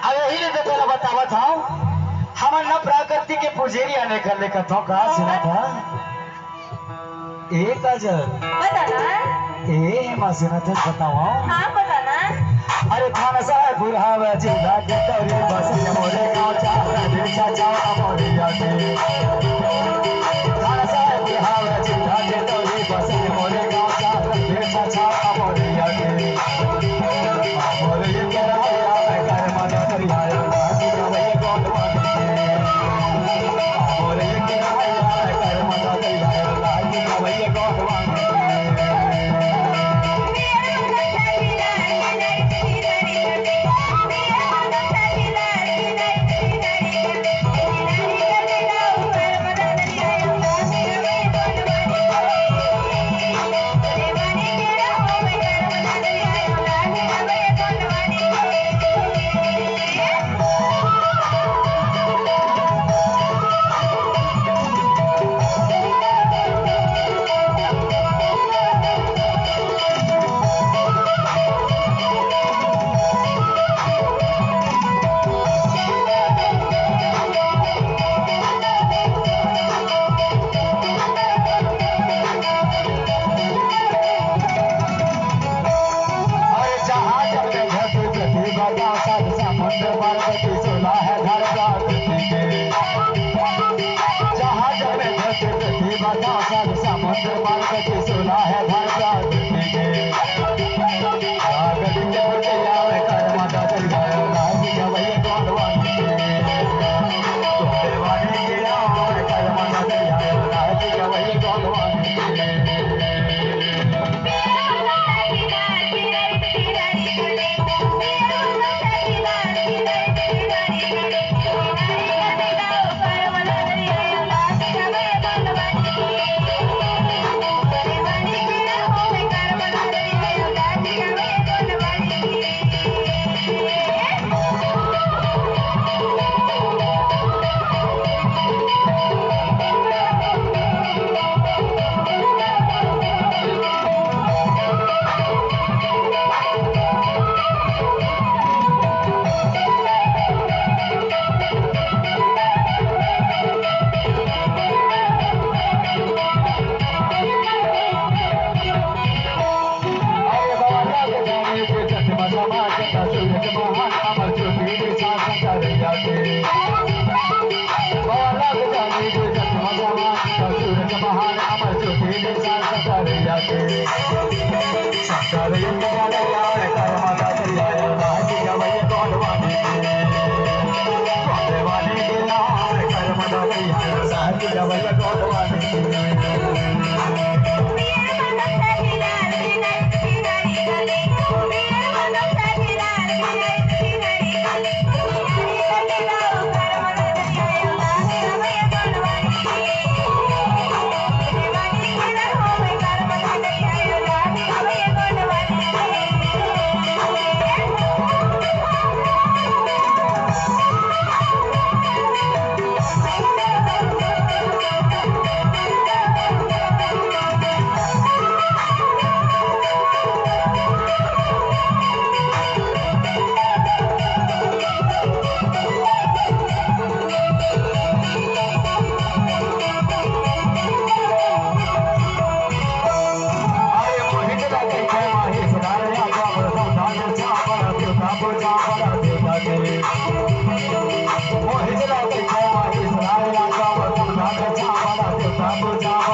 अब यही तो पहले बतावत हूँ हमन न प्रकृति के पुजेरी आने कर लेकर तो कहा सुना था एक अजर बता ना। ए मां सुना था बताओ। हाँ बता ना। अरे थाना साहब बुढ़ावा जी भाग्य तोरे बस मोरे गांव चाहता दिल चाचा मोरे यादे थाना साहब बुढ़ावा जी भाग्य तोरे बस मोरे गांव चाहता दिल चाचा मोरे यादे मोरे ये कराया मैं कर मना करिया बाकी कवे गोदवान मोरे ये कराया मैं कर मना करिया बाकी कवे गोदवान Mohi jala ke khaya Israel ka